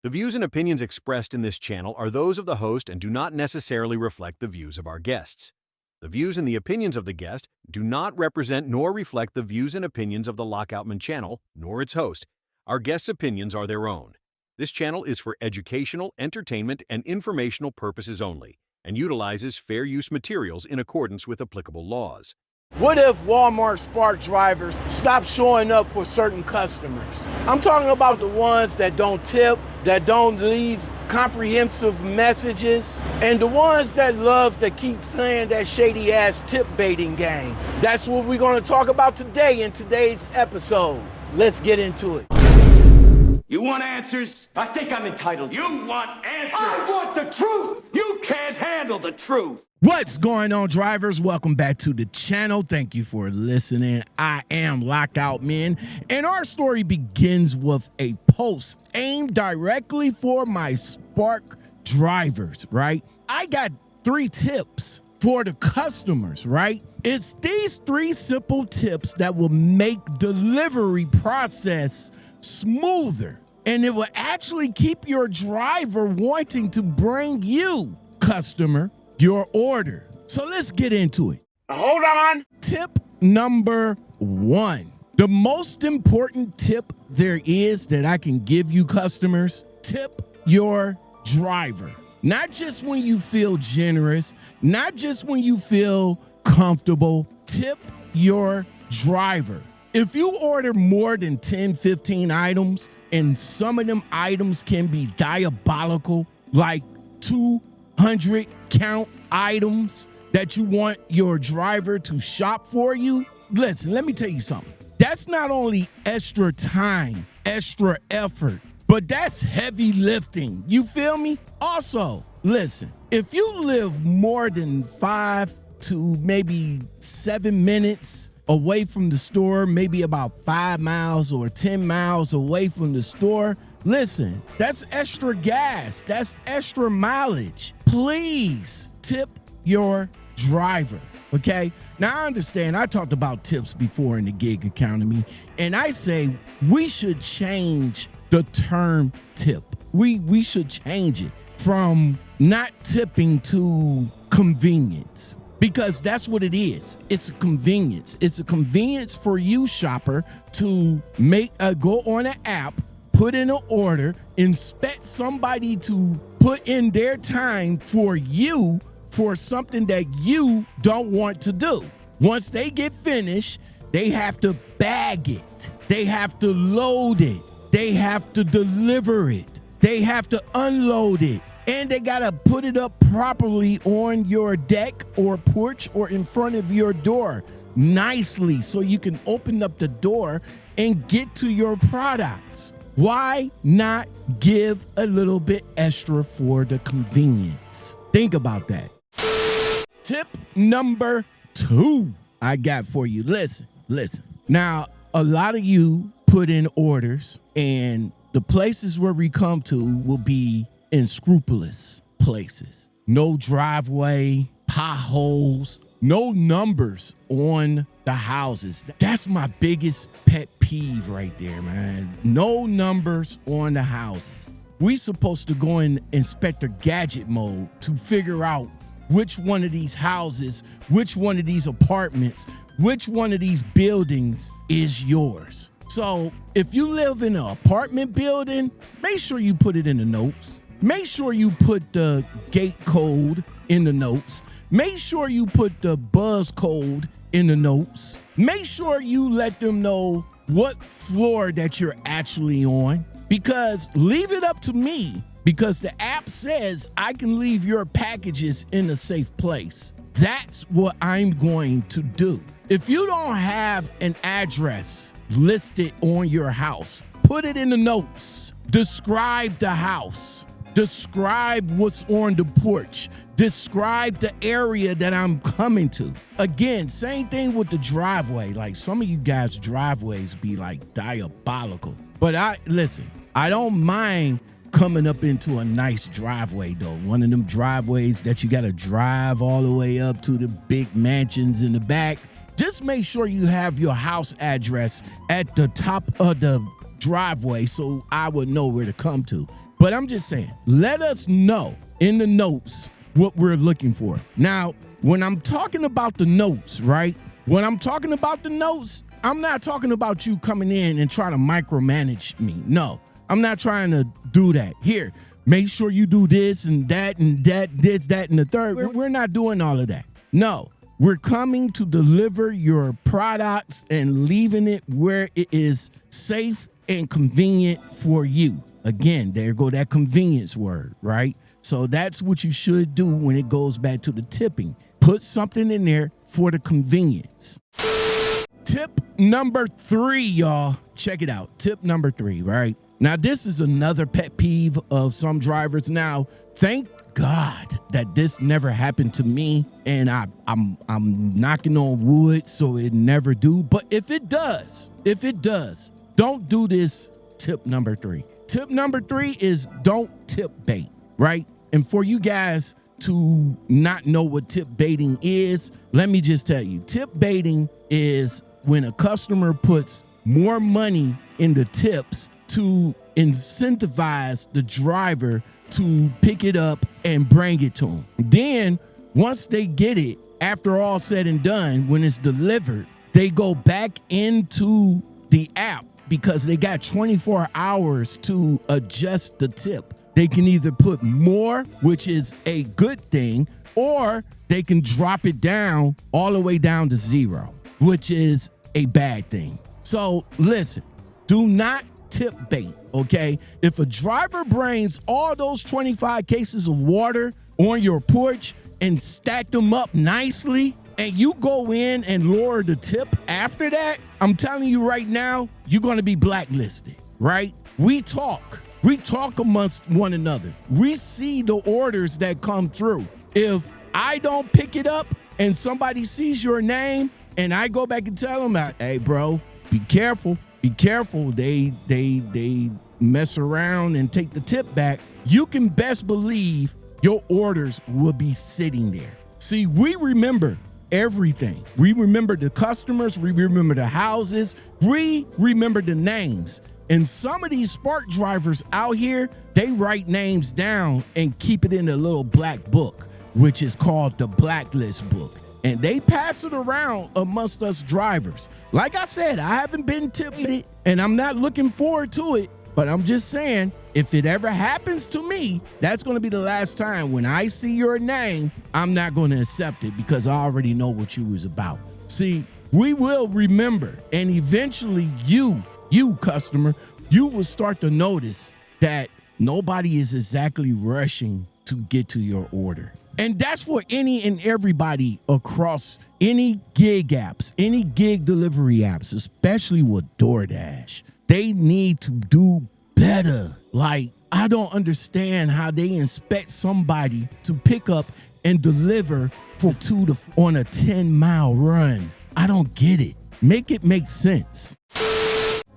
The views and opinions expressed in this channel are those of the host and do not necessarily reflect the views of our guests. The views and the opinions of the guest do not represent nor reflect the views and opinions of the Lockoutmen channel, nor its host. Our guests' opinions are their own. This channel is for educational, entertainment, and informational purposes only, and utilizes fair use materials in accordance with applicable laws. What if Walmart Spark drivers stop showing up for certain customers? I'm talking about the ones that don't tip, that don't leave comprehensive messages, and the ones that love to keep playing that shady ass tip baiting game. That's what we're going to talk about today in today's episode. Let's get into it. You want answers? I think I'm entitled. You want answers? I want the truth! You can't handle the truth! What's going on, drivers? Welcome back to the channel. Thank you for listening. I am Lockoutmen, and our story begins with a post aimed directly for my Spark drivers, right? I got 3 tips for the customers, right? It's these 3 simple tips that will make delivery process smoother, and it will actually keep your driver wanting to bring you, customer, your order. So let's get into it. Hold on. Tip number 1. The most important tip there is that I can give you, customers: tip your driver. Not just when you feel generous, not just when you feel comfortable. Tip your driver. If you order more than 10, 15 items, and some of them items can be diabolical, like 200 count items that you want your driver to shop for you, listen, let me tell you something. That's not only extra time, extra effort, but that's heavy lifting. You feel me? Also, listen, if you live more than 5 to maybe 7 minutes away from the store, maybe about 5 miles or 10 miles away from the store, listen, that's extra gas. That's extra mileage. Please tip your driver, okay? Now, I understand I talked about tips before in the gig economy, and I say we should change the term tip. We should change it from not tipping to convenience, because that's what it is. It's a convenience. It's a convenience for you, shopper, to go on an app, put in an order, expect somebody to put in their time for you for something that you don't want to do. Once they get finished, they have to bag it. They have to load it. They have to deliver it. They have to unload it. And they got to put it up properly on your deck or porch or in front of your door nicely so you can open up the door and get to your products. Why not give a little bit extra for the convenience? Think about that. Tip number 2 I got for you. Listen. Now, a lot of you put in orders, and the places where we come to will be unscrupulous places. No driveway, potholes, no numbers on the houses. That's my biggest pet peeve right there, man. No numbers on the houses. We supposed to go in Inspector Gadget mode to figure out which one of these houses, which one of these apartments, which one of these buildings is yours. So if you live in an apartment building, make sure you put it in the notes. Make sure you put the gate code in the notes. Make sure you put the buzz code in the notes. Make sure you let them know what floor that you're actually on, because leave it up to me, because the app says I can leave your packages in a safe place. That's what I'm going to do. If you don't have an address listed on your house, put it in the notes. Describe the house. Describe what's on the porch. Describe the area that I'm coming to. Again, same thing with the driveway. Like, some of you guys' driveways be like diabolical. But I don't mind coming up into a nice driveway though. One of them driveways that you gotta drive all the way up to the big mansions in the back. Just make sure you have your house address at the top of the driveway so I would know where to come to. But I'm just saying, let us know in the notes what we're looking for. Now, when I'm talking about the notes, right? When I'm talking about the notes, I'm not talking about you coming in and trying to micromanage me. No, I'm not trying to do that. Here, make sure you do this and that, this, that, and the third. We're not doing all of that. No, we're coming to deliver your products and leaving it where it is safe and convenient for you. Again, there go that convenience word, right? So that's what you should do when it goes back to the tipping. Put something in there for the convenience. Tip number 3, y'all. Check it out. Tip number 3, right? Now, this is another pet peeve of some drivers. Now, thank God that this never happened to me, and I'm knocking on wood so it never do. But if it does, don't do this. Tip number 3. Tip number 3 is don't tip bait, right? And for you guys to not know what tip baiting is, let me just tell you, tip baiting is when a customer puts more money in the tips to incentivize the driver to pick it up and bring it to them. Then once they get it, after all said and done, when it's delivered, they go back into the app because they got 24 hours to adjust the tip. They can either put more, which is a good thing, or they can drop it down all the way down to 0, which is a bad thing. So listen, do not tip bait, okay? If a driver brings all those 25 cases of water on your porch and stack them up nicely, and you go in and lower the tip after that, I'm telling you right now, you're gonna be blacklisted, right? We talk amongst one another. We see the orders that come through. If I don't pick it up and somebody sees your name and I go back and tell them, hey bro, be careful. They mess around and take the tip back. You can best believe your orders will be sitting there. See, we remember everything. We remember the customers. We remember the houses. We remember the names. And some of these Spark drivers out here, they write names down and keep it in a little black book, which is called the Blacklist book. And they pass it around amongst us drivers. Like I said, I haven't been tipped and I'm not looking forward to it. But I'm just saying, if it ever happens to me, that's going to be the last time. When I see your name, I'm not going to accept it because I already know what you was about. See, we will remember, and eventually you customer, you will start to notice that nobody is exactly rushing to get to your order. And that's for any and everybody across any gig apps, any gig delivery apps, especially with DoorDash. They need to do better. Like, I don't understand how they expect somebody to pick up and deliver for 2 to on a 10-mile run. I don't get it. Make it make sense.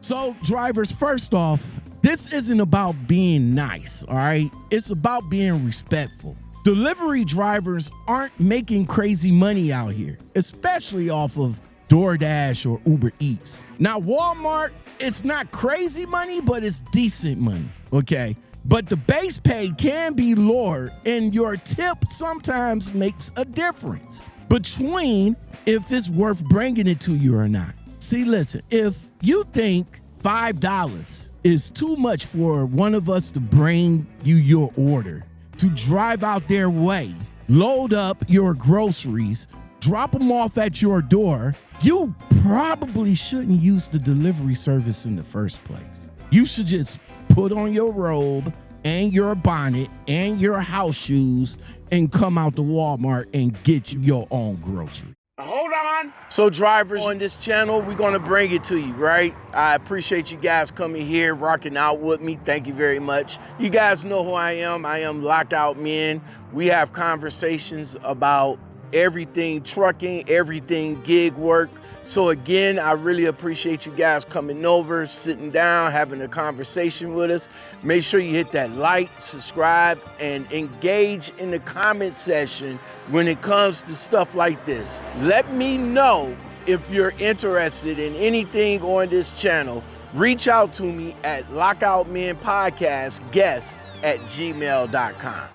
So drivers, first off, this isn't about being nice, all right? It's about being respectful. Delivery drivers aren't making crazy money out here, especially off of DoorDash or Uber Eats. Now, Walmart, it's not crazy money, but it's decent money, okay? But the base pay can be lower, and your tip sometimes makes a difference between if it's worth bringing it to you or not. See, listen, if you think $5 is too much for one of us to bring you your order, to drive out their way, load up your groceries, drop them off at your door, you probably shouldn't use the delivery service in the first place. You should just put on your robe and your bonnet and your house shoes and come out to Walmart and get you your own groceries. Hold on. So drivers on this channel, we're going to bring it to you, right? I appreciate you guys coming here, rocking out with me. Thank you very much. You guys know who I am. I am Lockout Men. We have conversations about everything trucking, everything gig work. So again, I really appreciate you guys coming over, sitting down, having a conversation with us. Make sure you hit that like, subscribe, and engage in the comment section when it comes to stuff like this. Let me know if you're interested in anything on this channel. Reach out to me at lockoutmenpodcastguest gmail.com.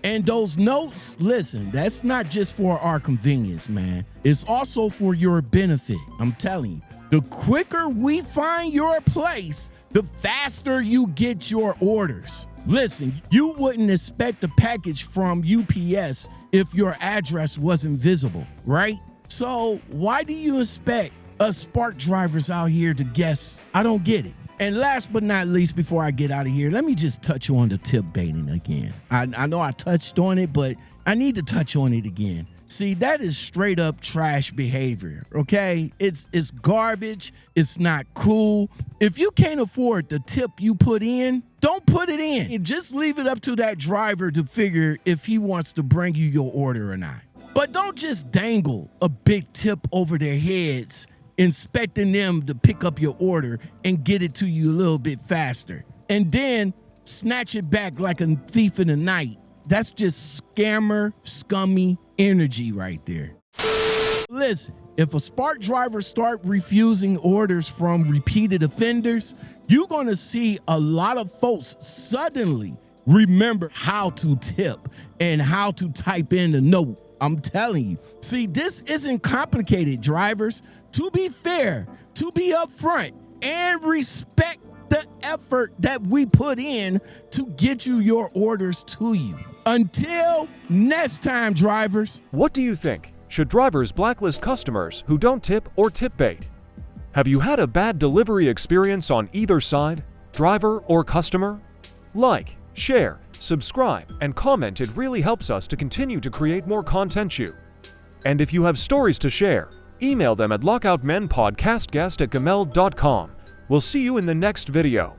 And those notes, listen, that's not just for our convenience, man. It's also for your benefit. I'm telling you, the quicker we find your place, the faster you get your orders. Listen, you wouldn't expect a package from UPS if your address wasn't visible, right? So why do you expect us Spark drivers out here to guess? I don't get it. And last but not least, before I get out of here, let me just touch on the tip baiting again. I know I touched on it, but I need to touch on it again. See, that is straight up trash behavior, okay? It's garbage. It's not cool. If you can't afford the tip you put in, don't put it in. Just leave it up to that driver to figure if he wants to bring you your order or not. But don't just dangle a big tip over their heads, expecting them to pick up your order and get it to you a little bit faster, and then snatch it back like a thief in the night. That's just scammer, scummy energy right there. Listen, if a Spark driver start refusing orders from repeated offenders, you're going to see a lot of folks suddenly remember how to tip and how to type in the note. I'm telling you. See, this isn't complicated, drivers. To be fair, to be upfront, and respect the effort that we put in to get you your orders to you. Until next time, drivers. What do you think? Should drivers blacklist customers who don't tip or tip bait? Have you had a bad delivery experience on either side, driver or customer? Like, share, subscribe, and comment. It really helps us to continue to create more content. And if you have stories to share, email them at lockoutmenpodcastguest@gmail.com. We'll see you in the next video.